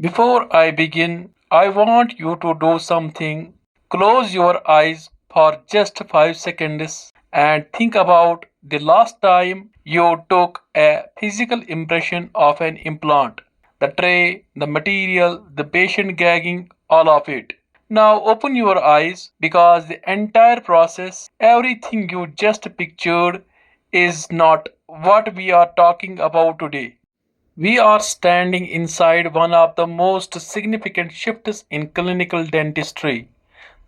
Before I begin, I want you to do something. Close your eyes for just 5 seconds and think about the last time you took a physical impression of an implant. The tray, the material, the patient gagging, all of it. Now open your eyes because the entire process, everything you just pictured, is not what we are talking about today. We are standing inside one of the most significant shifts in clinical dentistry,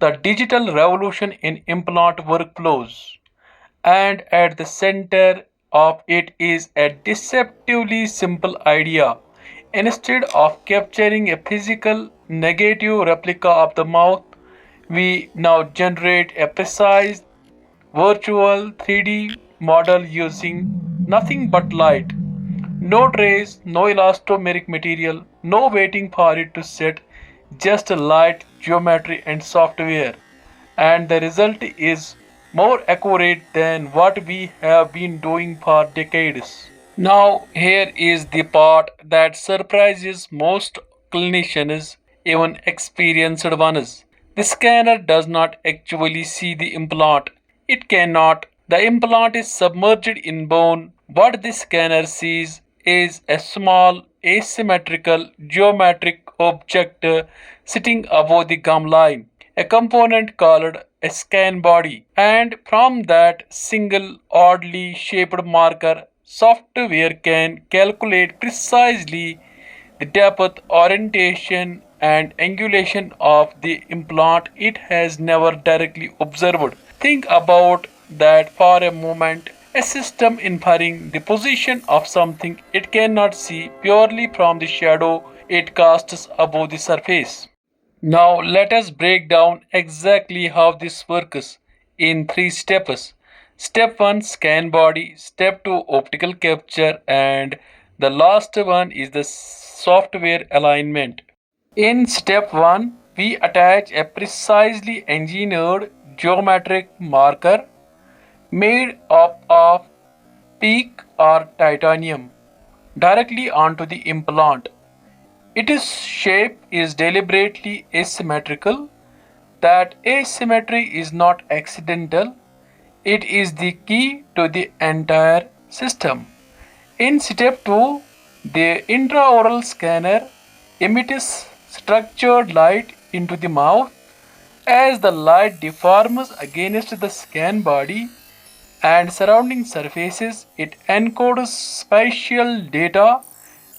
the digital revolution in implant workflows. And at the center of it is a deceptively simple idea. Instead of capturing a physical negative replica of the mouth, we now generate a precise virtual 3D model using nothing but light. No trays, no elastomeric material, no waiting for it to set, just light, geometry, and software. And the result is more accurate than what we have been doing for decades. Now, here is the part that surprises most clinicians, even experienced ones. The scanner does not actually see the implant. It cannot. The implant is submerged in bone. What the scanner sees is a small asymmetrical geometric object sitting above the gum line, a component called a scan body, and from that single oddly shaped marker, software can calculate precisely the depth, orientation, and angulation of the implant it has never directly observed. Think about that for a moment. A system inferring the position of something it cannot see purely from the shadow it casts above the surface. Now let us break down exactly how this works in three steps. Step 1, scan body. Step 2, optical capture, and the last one is the software alignment. In step 1, we attach a precisely engineered geometric marker made up of teak or titanium directly onto the implant. Its shape is deliberately asymmetrical. That asymmetry is not accidental, it is the key to the entire system. In step 2, the intraoral scanner emits structured light into the mouth. As the light deforms against the scan body and surrounding surfaces, it encodes spatial data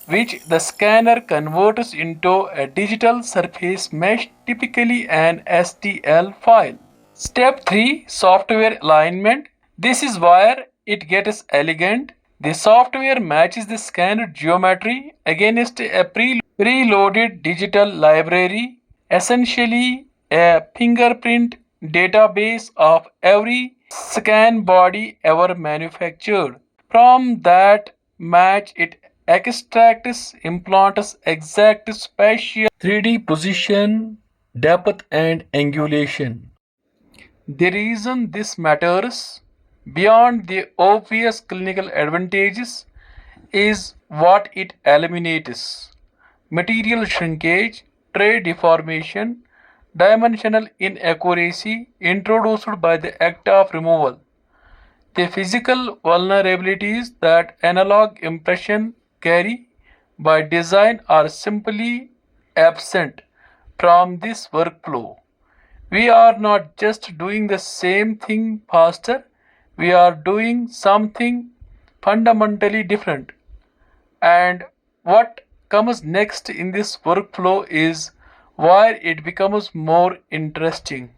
which the scanner converts into a digital surface mesh, typically an STL file. Step 3, software alignment. This is where it gets elegant. The software matches the scanned geometry against a preloaded digital library, essentially a fingerprint database of every scan body ever manufactured. From that match, it extracts implants exact spatial 3D position, depth, and angulation. The reason this matters, beyond the obvious clinical advantages, is what it eliminates: material shrinkage, tray deformation, dimensional inaccuracy introduced by the act of removal. The physical vulnerabilities that analog impression carry by design are simply absent from this workflow. We are not just doing the same thing faster, we are doing something fundamentally different. And what comes next in this workflow is why it becomes more interesting.